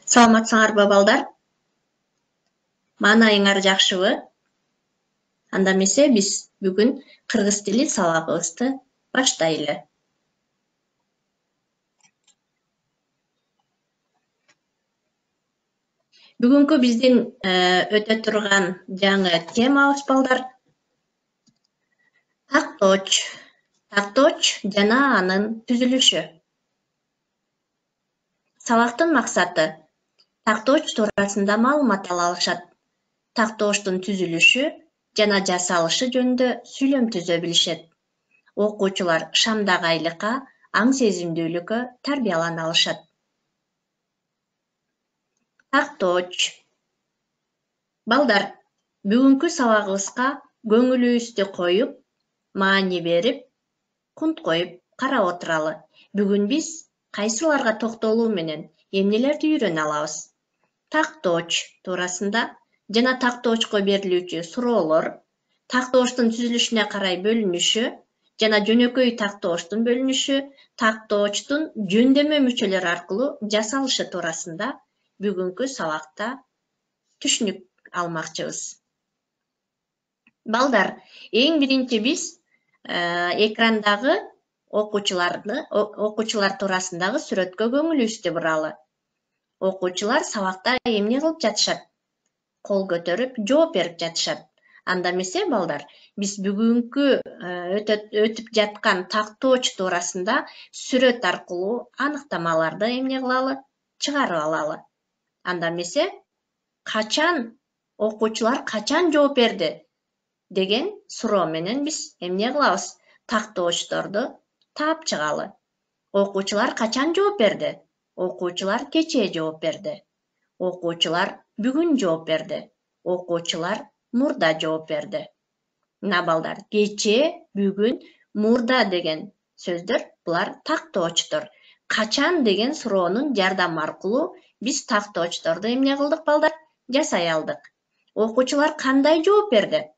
Саламатсыңарбы балдар? Маанайыңар жакшыбы? Анда эмесе биз бүгүн кыргыз тили сабагыбызды баштайлы. Бүгүнкү биздин өтө турган жаңы темабыз балдар тактооч. Тактооч жана анын түзүлүшү. Сабактын максаты тактооч туурасында маалымат ала алышат. Тактоочтун түзүлүшү жана жасалышы жөнүндө сүйлөм түзө билишет. Окуучулар шамдагайлыкка, аң сезимдүүлүккө тарбиялана алышат. Тактооч. Балдар, бүгүнкү сабагыбызга көңүлүбүздү коюп, маани берип, кунт коюп карап отуралы. Бүгүн биз кайсыларга токтолуу менен эмнелерди үйрөнө алабыз? Тактооч туурасында жана тактоочко берилүүчү суроолор, тактоочтун түзүлүшүнө карай бөлүнүшү жана жөнөкөй тактоочтун бөлүнүшү, тактоочтун жөндөмө мүчөлөрү аркылуу жасалышы туурасында бүгүнкү сабакта түшүнүк алмакчыбыз. Балдар, эң биринчи биз экрандагы окуучулар туурасындагы сүрөткө көңүлүбүздү буралы. Окуучулар сабакта эмне кылып жатышат? Кол көтөрүп, жооп берип жатышат. Анда эмесе балдар, биз бүгүнкү өтүп жаткан тактооч туурасында сүрөт аркылуу аныктамаларды эмне кылалы? Чыгарып алалы. Анда эмесе, окуучулар качан жооп берди деген суроо менен биз эмне кылабыз? Тактоочторду таап чыгалы. Окуучулар качан жооп берди? Окуучулар кечээ жооп берди. Окуучулар бүгүн жооп берди. Окуучулар мурда жооп берди. Мына балдар, кечээ, бүгүн, мурда деген сөздөр булар тактоочтор. Качан деген суроонун жардамы аркылуу биз тактоочторду эмне кылдык балдар? Жасай алдык. Окуучулар кандай жооп берди?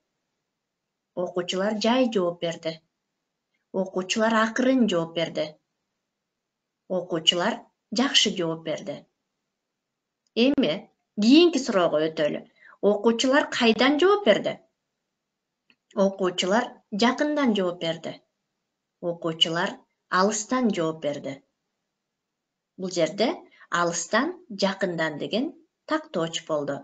Окуучулар жай жооп берди. Окуучулар акырын жооп берди. Окуучулар жакшы жооп берди. Эми кийинки суроого өтөлү. Окуучулар кайдан жооп берди? Окуучулар жакындан жооп берди. Окуучулар алыстан жооп берди. Бул жерде алыстан, жакындан деген тактооч болду.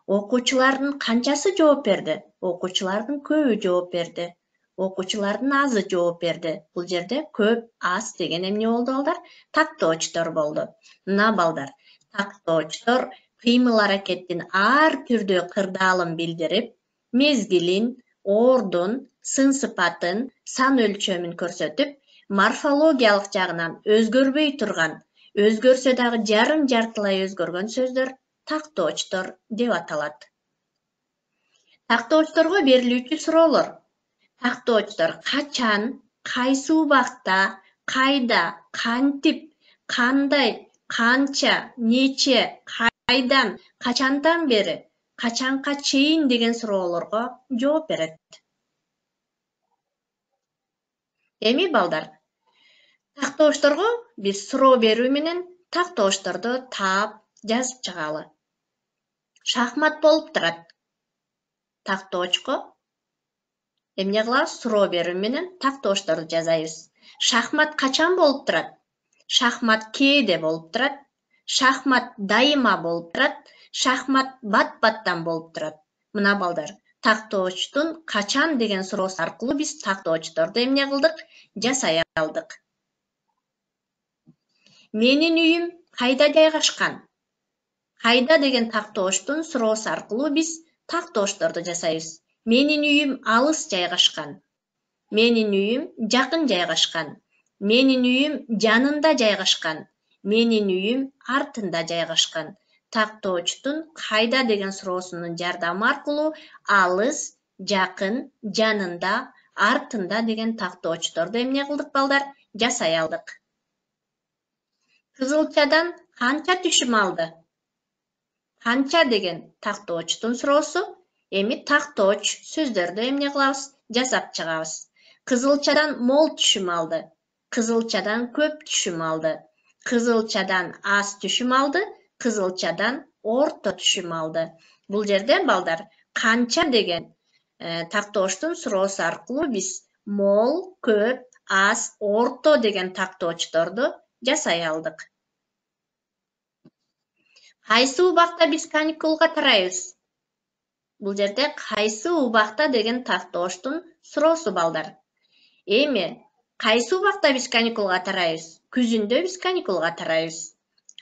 Окуучулардын канчасы жооп берди? Окуучулардын көбү жооп берди. Окуучулардын азы жооп берди. Бул жерде көп, аз деген эмне болду балдар? Тактоочтор болду. Мына балдар, тактоочтор кыймыл аракеттин ар түрдүү кырдаалын билдирип, мезгилин, ордун, сын сыпатын, сан өлчөмүн көрсөтүп, морфологиялык жагынан өзгөрбөй турган, өзгөрсө дагы жарым-жартылай өзгөргөн сөздөр тактоочтор деп аталат. Тактоочторго берилүүчү суроолор. Тактоочтор качан, кайсы убакта, кайда, кантип, кандай, канча, нече, кайдан, качантан бери, качанга чейин деген суроолорго жооп берет. Эми балдар, тактоочторго биз суроо берүү менен тактоочторду таап, жазып чыгалы. Шахмат болуп турат. Тактоочко эмне кылабыз? Суроо берүү менен тактоочторду жазайбыз. Шахмат качан болуп турат? Шахмат кээде болуп турат. Шахмат дайыма болуп турат. Шахмат бат-баттан болуп турат. Мына балдар, тактоочтун качан деген суроосу аркылуу биз тактоочторду эмне кылдык? Жасай алдык. Менин үйүм кайда жайгашкан? Кайда деген тактоочтун суроосу аркылуу биз тактоочторду жасайбыз. Менин үйүм алыс жайгашкан. Менин үйүм жакын жайгашкан. Менин үйүм жанында жайгашкан. Менин үйүм артында жайгашкан. Тактоочтун кайда деген суроосунун жардамы аркылуу алыс, жакын, жанында, артында деген тактоочторду эмне кылдык балдар? Жасай алдык. Кызылчадан канча түшүм алды? Канча деген тактоочтун суроосу. Эми тактооч сөздөрдү эмне кылабыз? Жасап чыгабыз. Кызылчадан мол түшүм алды. Кызылчадан көп түшүм алды. Кызылчадан аз түшүм алды. кызылчадан орто түшүм алды. Бул жерде балдар канча деген тактооштун суроосу аркылуу биз мол, көп, аз, орто деген тактоочторду жасай алдык. Кайсы убакта биз каникулга тарайбыз? Бул жерде кайсы убакта деген тактооштун суроосу балдар. Эми кайсы убакта биз каникулга тарайбыз? Күзүндө биз каникулга тарайбыз.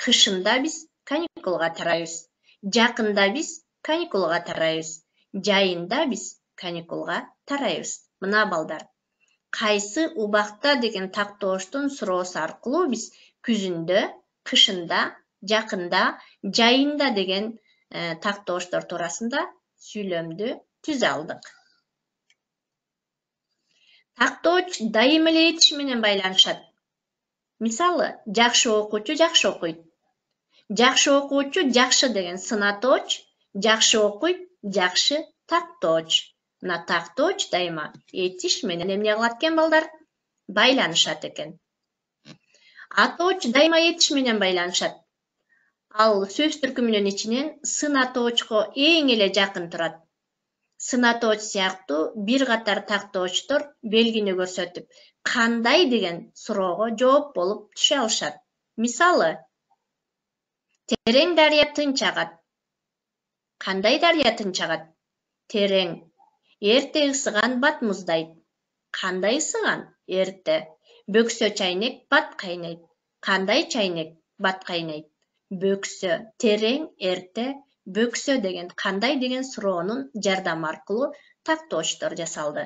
Кышында биз каникулга тарайбыз. Жакында биз каникулга тарайбыз. Жайында биз каникулга тарайбыз. Мына балдар. Кайсы убакта деген тактооштун суроосу аркылуу биз күзүндө, кышында, жакында, жайында деген тактооштор туурасында сүйлөмдү түзө алдык. Тактооч дайым эле этиш менен байланышат. Мисалы, жакшы окуучу жакшы окуйт. Жакшы окуучу жакшы деген сынатооч, жакшы окуйт, жакшы тактооч. Мына тактооч дайыма этиш менен эмне кылат экен балдар? Байланышат экен. Атооч дайыма этиш менен байланышат. Ал сөз түркүмүнүн ичинен сынатоочко эң эле жакын турат. Сынатооч сыяктуу бир катар тактоочтор белгини көрсөтүп, кандай деген суроого жооп болуп түшө алышат. Мисалы, терең дарыя тынч агат. Кандай дарыя тынч агат? Терең. Эрте ысыган бат муздайт. Кандай ысыган? Эрте. Бөксө чайнек бат кайнайт. Кандай чайнек? Бат кайнайт. Бөксө. Терең, эрте, бөксө деген кандай деген суроонун жардамы аркылуу тактоочтор жасалды.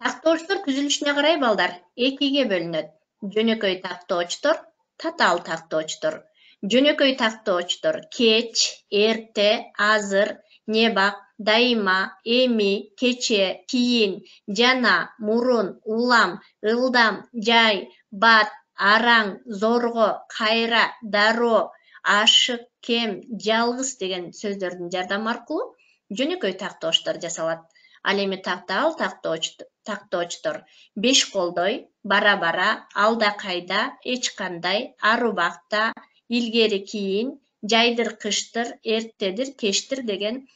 Тактоочтор түзүлүшүнө карай балдар экиге бөлүнөт. Жөнөкөй тактоочтор, татаал тактоочтор. Жөнөкөй тактоочтор кеч, эрте, азыр, небак, дайыма, эми, кече, кийин, жана, мурун, улам, ылдам, жай, бат, араң, зорго, кайра, дароо, ашык, кем, жалгыз деген сөздөрдүн жардамы аркылуу жөнөкөй тактооштор жасалат. Ал эми татаал тактоочтор беш колдой, бара-бара, алда кайда, эч кандай, ар убакта, илгери кийин, жайдыр кыштыр, эртедир кечтир деген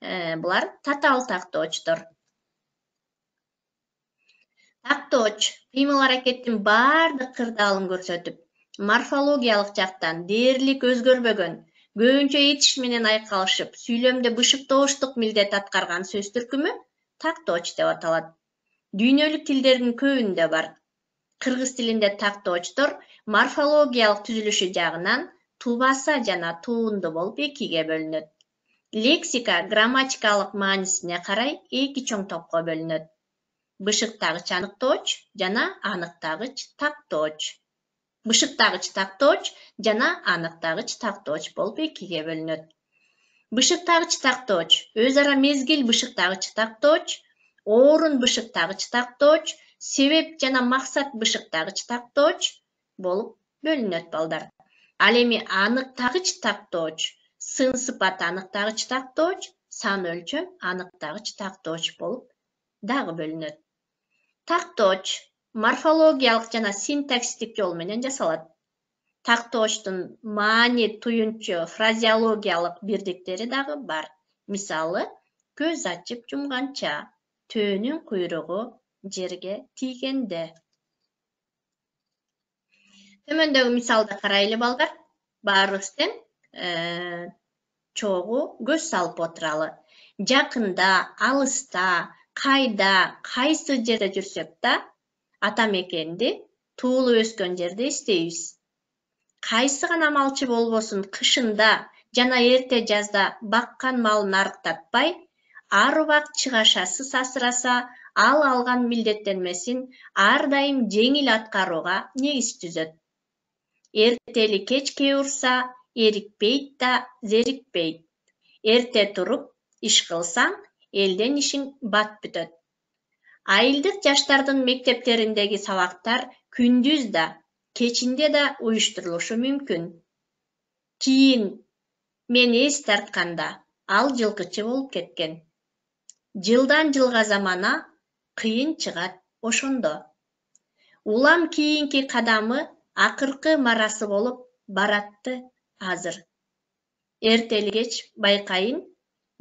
булар татаал тактоочтор. Тактооч кыймыл аракеттин бардык кырдаалын көрсөтүп, морфологиялык жактан дээрлик өзгөрбөгөн, көбүнчө этиш менен айкалышып, сүйлөмдө бышыктооштук милдет аткарган сөз түркүмү тактооч деп аталат. Дүйнөлүк тилдердин көбүндө бар. Кыргыз тилинде тактоочтор морфологиялык түзүлүшү жагынан тубаса жана туунду болуп экиге бөлүнөт. Лексика грамматикалык маанисине карай эки чоң топко бөлүнөт. Бышыктагыч аныктооч жана аныктагыч тактооч. Бышыктагыч тактооч жана аныктагыч тактооч болуп экиге бөлүнөт. Бышыктагыч тактооч өз ара мезгил бышыктагыч тактооч, орун бышыктагыч тактооч, себеп жана максат бышыктагыч тактооч болуп бөлүнөт балдар. Ал эми аныктагыч тактооч, сын сыпат аныктагыч тактооч, сан өлчөм аныктагыч тактооч болуп дагы бөлүнөт. Тактооч морфологиялык жана синтаксистик жол менен жасалат. Тактоочтун маани туюнчу фразеологиялык бирдиктери дагы бар. Мисалы, көз ачып жумганча, төөнүн куйругу жерге тийгенде. Төмөндөгү мисалды карайлы балдар. Баарыбыз тең чогуу көз салып отуралы. Жакында, алыста, кайда, кайсы жерде жүрсөк да, ата мекенди, туулуп өскөн жерди эстейбиз. Кайсы гана малчы болбосун кышында жана эрте жазда баккан малын арыктатпай, ар убак чыгашасы сасыраса, ал алган милдеттенмесин ар дайым жеңил аткарууга негиз түзөт. Эртели кечке урса, эрикпейт да зерикпейт. Эрте туруп иш кылсаң, элден ишиң бат бүтөт. Айылдык жаштардын мектептериндеги сабактар күндүз да, кечинде да уюштурулушу мүмкүн. Кийин мен эс тартканда, ал жылкычы болуп кеткен. Жылдан жылга замана кыйын чыгат ошондо. Улам кийинки кадамы акыркы марасы болуп баратты азыр. Эртели кеч байкайын,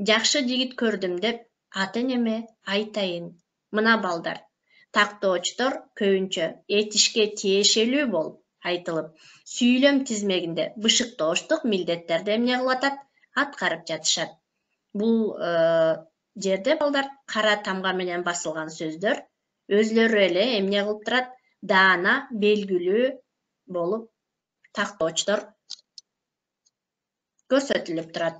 жакшы жигит көрдүм деп ата-энеме айтайын. Мына балдар, тактоочтор көбүнчө этишке тиешелүү болуп айтылып, сүйлөм тизмегинде бышыктооштук милдеттерди эмне кылып атат, аткарып жатышат. Бул жерде балдар кара тамга менен басылган сөздөр өзлөрү эле эмне кылып турат, даана белгилүү болуп тактоочтор көрсөтүлүп турат.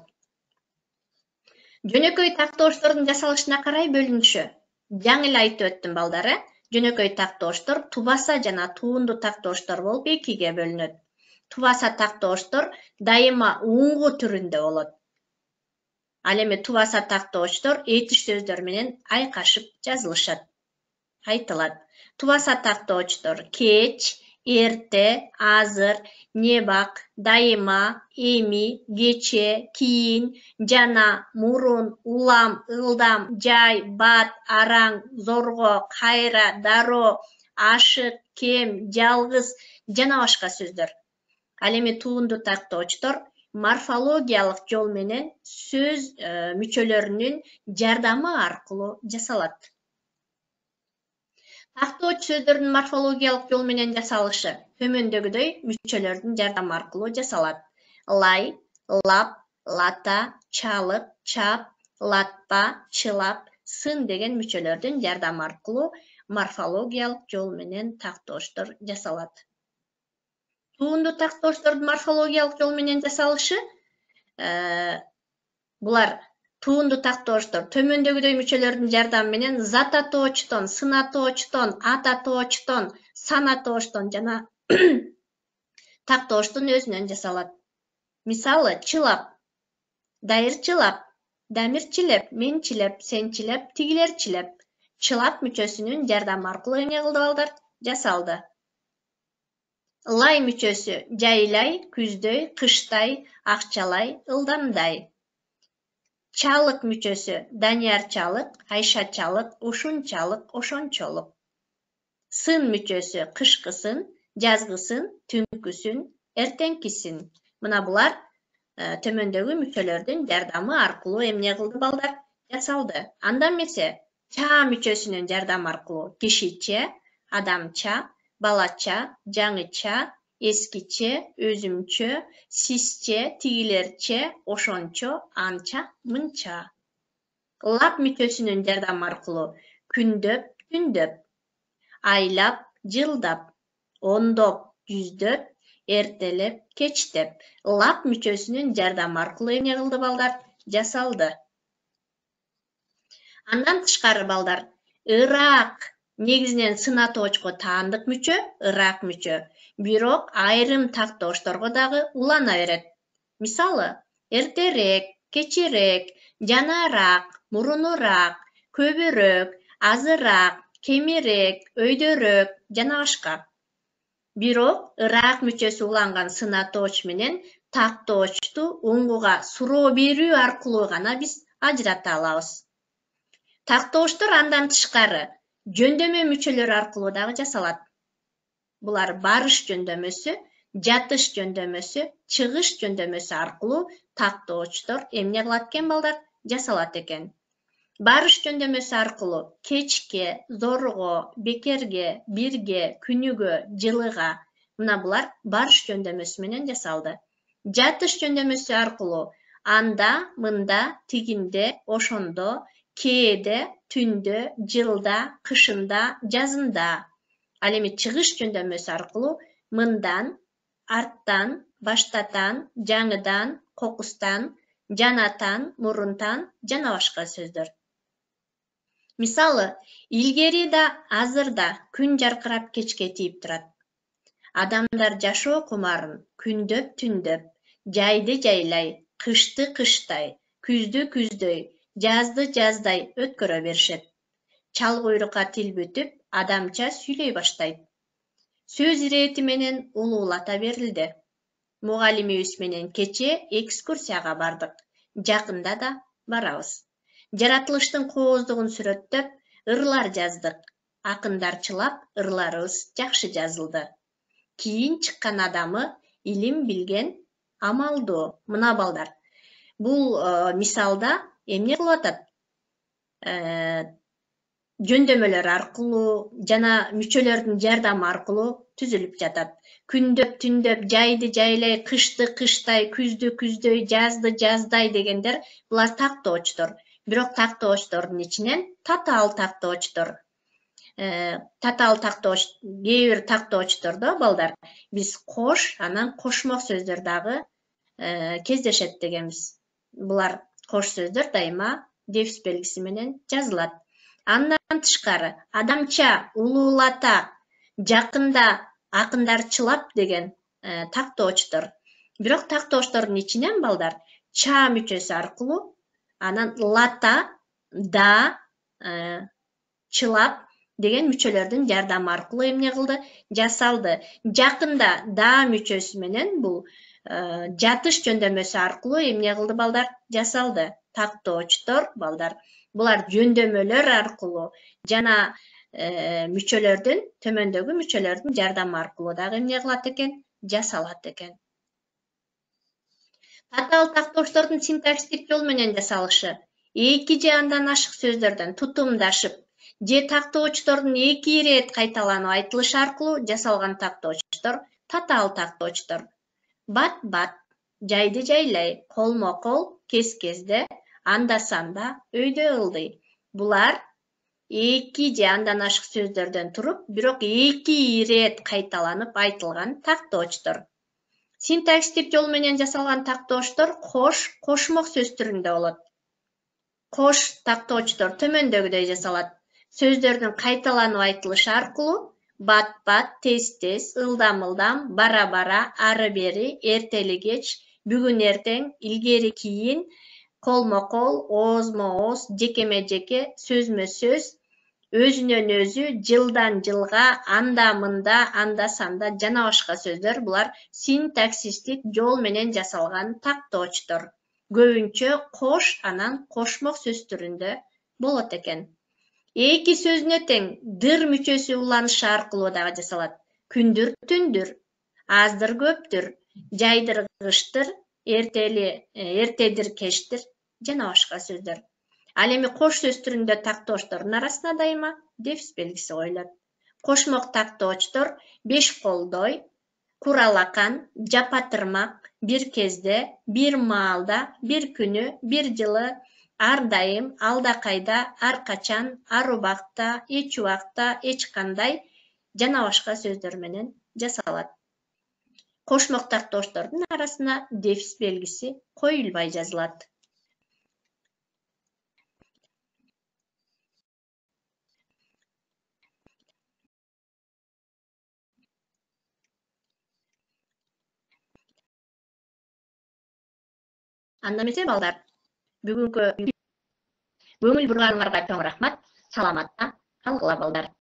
Жөнөкөй тактоочтордун жасалышына карай бөлүнүшү. Жаңы эле айтып өттүм балдар, жөнөкөй тактооштор тубаса жана туунду тактооштор болуп экиге бөлүнөт. Тубаса тактооштор дайыма уңгу түрүндө болот. Ал эми тубаса тактоочтор этиш сөздөр менен айкашып жазылышат, айтылат. Тубаса тактоочтор кеч, эрте, азыр, небак, дайыма, эми, кече, кийин, жана, мурун, улам, ылдам, жай, бат, араң, зорго, кайра, дароо, ашык, кем, жалгыз жана башка сөздөр. Ал эми туунду тактоочтор морфологиялык жол менен сөз мүчөлөрүнүн жардамы аркылуу жасалат. Тактооч сөздөрдүн морфологиялык жол менен жасалышы төмөндөгүдөй мүчөлөрдүн жардамы аркылуу жасалат. Лай, лап, лата, чалык, чап, латпа, чылап, сын деген мүчөлөрдүн жардамы аркылуу морфологиялык жол менен тактооштор жасалат. Туунду тактоочтордун морфологиялык жол менен жасалышы булар туунду тактооштор төмөндөгүдөй мүчөлөрдүн жардамы менен зат атоочтон, сын атоочтон, ат атоочтон, сан атоочтон жана тактооштун өзүнөн жасалат. Мисалы, чылап, дайырчылап, дамирчилеп, менчилеп, сенчилеп, тигилерчилеп. Чылап мүчөсүнүн жардамы аркылуу эмне кылды балдар? Жасалды. Лай мүчөсү жайлай, күздөй, кыштай, акчалай, ылдамдай. Чалык мүчөсү даниярчалык, айшачалык, ушунчалык, ошончолук. Сын мүчөсү кышкысын, жазгысын, түнкүсүн, эртеңкисин. Мына булар төмөндөгү мүчөлөрдүн жардамы аркылуу эмне кылды балдар? Жасалды. Андан эмесе чаа мүчөсүнүн жардамы аркылуу кишиче, адамча, балача, жаңыча, эскиче, өзүмчө, сизче, тигилерче, ошончо, анча, мынча. Лап мүчөсүнүн жардамы аркылуу күндөп, түндөп, айлап, жылдап, ондоп, жүздөп, эртелеп, кечтеп. Лап мүчөсүнүн жардамы аркылуу эмне кылды балдар? Жасалды. Андан тышкары балдар, ыраак негизинен сын атоочко таандык мүчө, ыраак мүчө. Бирок айрым тактоочторго дагы улана берет. Мисалы, эртерээк, кечирээк, жанараак, мурунураак, көбүрөөк, азыраак, кемирээк, өйдөрөөк жана башка. Бирок ыраак мүчөсү уланган сын атооч менен тактоочту уңгуга суроо берүү аркылуу гана биз ажырата алабыз. Тактооштор андан тышкары жөндөмө мүчөлөр аркылуу дагы жасалат. Булар барыш жөндөмөсү, жатыш жөндөмөсү, чыгыш жөндөмөсү аркылуу тактоочтор эмне кылат экен балдар? Жасалат экен. Барыш жөндөмөсү аркылуу кечке, зорго, бекерге, бирге, күнүгө, жылыга. Мына булар барыш жөндөмөсү менен жасалды. Жатыш жөндөмөсү аркылуу анда, мында, тигинде, ошондо, кээде, түндө, жылда, кышында, жазында. Ал эми чыгыш жөндөмөсү аркылуу мындан, арттан, баштатан, жаңыдан, кокустан, жанатан, мурунтан жана башка сөздөр. Мисалы, илгери да, азыр да күн жаркырап кечке тийип турат. Адамдар жашоо кумарын күндөп, түндөп, жайды жайлай, кышты кыштай, күздү күздөй, жазды жаздай өткөрө беришет. Чал куйрукка тил бүтүп, адамча сүйлөй баштайт. Сөз ирети менен улуулата берилди. Мугалимибиз менен кече экскурсияга бардык. Жакында да барабыз. Жаратылыштын кооздугун сүрөттөп, ырлар жаздык. Акындарчылап, ырларыбыз жакшы жазылды. Кийин чыккан адамы илим билген амалдуу. Мына балдар. Бул мисалда эмне кылып атат? Жөндөмөлөр аркылуу жана мүчөлөрдүн жардамы аркылуу түзүлүп жатат. Күндөп, түндөп, жайды жайлай, кышты кыштай, күздү күздөй, жазды жаздай дегендер булар тактоочтор. Бирок тактоочтордун ичинен татаал тактоочтор. Татаал тактооч, кээ бир тактоочтордо балдар биз кош, анан кошмок сөздөр дагы кездешет дегенбиз. Булар кош сөздөр дайыма дефис белгиси менен жазылат. Андан тышкары адамча, улуулата, жакында, акындарчылап деген тактоочтор. Бирок тактоочтордун ичинен балдар ча мүчөсү аркылуу, анан лата, да, чылап деген мүчөлөрдүн жардамы аркылуу эмне кылды? Жасалды. Жакында да мүчөсү менен бул жатыш жөндөмөсү аркылуу эмне кылды балдар? Жасалды. Тактоочтор балдар. Булар жөндөмөлөр аркылуу жана мүчөлөрдүн, төмөндөгү мүчөлөрдүн жардамы аркылуу дагы эмне кылат экен? Жасалат экен. Татаал тактоочтордун синтаксистик жол менен жасалышы эки же андан ашык сөздөрдөн тутумдашып же тактоочтордун эки ирет кайталанып айтылышы аркылуу жасалган тактоочтор татаал тактоочтор. Бат-бат, жайды жайлай, колмо-кол, кез-кезде, анда-санда, өйдө-ылдый. Булар эки же андан ашык сөздөрдөн туруп, бирок эки ирет кайталанып айтылган тактоочтор. Синтаксистик жол менен жасалган тактоочтор кош, кошмок сөз түрүндө болот. Кош тактоочтор төмөндөгүдөй жасалат. Сөздөрдүн кайталанып айтылышы аркылуу бат-бат, тез-тез, ылдам-ылдам, бара-бара, ары-бери, эртели-кеч, бүгүн-эртең, илгери-кийин, колмо-кол, оозмо-ооз, жекеме-жеке, сөзмө-сөз, өзүнөн өзү, жылдан жылга, анда-мында, анда-санда жана башка сөздөр булар синтаксистик жол менен жасалган тактоочтор. Көбүнчө кош, анан кошмок сөз түрүндө болот экен. Эки сөзүнө тең дыр мүчөсү уланышы аркылуу дагы жасалат. Күндүр, түндүр, аздыр, көптүр, жайдыр, кыштыр, эртедир, кечтир жана башка сөздөр. Ал эми кош сөз түрүндө тактоочтордун арасына дайыма дефис белгиси коюлат. Кошмок тактоочтор беш колдой, куралакан, жапатырмак, бир кезде, бир маалда, бир күнү, бир жылы, ар дайым, алда кайда, ар качан, ар убакта, эч убакта, эч кандай жана башка сөздөр менен жасалат. Кошмок тактоочтордун арасына дефис белгиси коюлбай жазылат. Анда эмесе балдар, бүгүнкү көңүл бурганыңарга чоң рахмат. Саламатта калгыла балдар.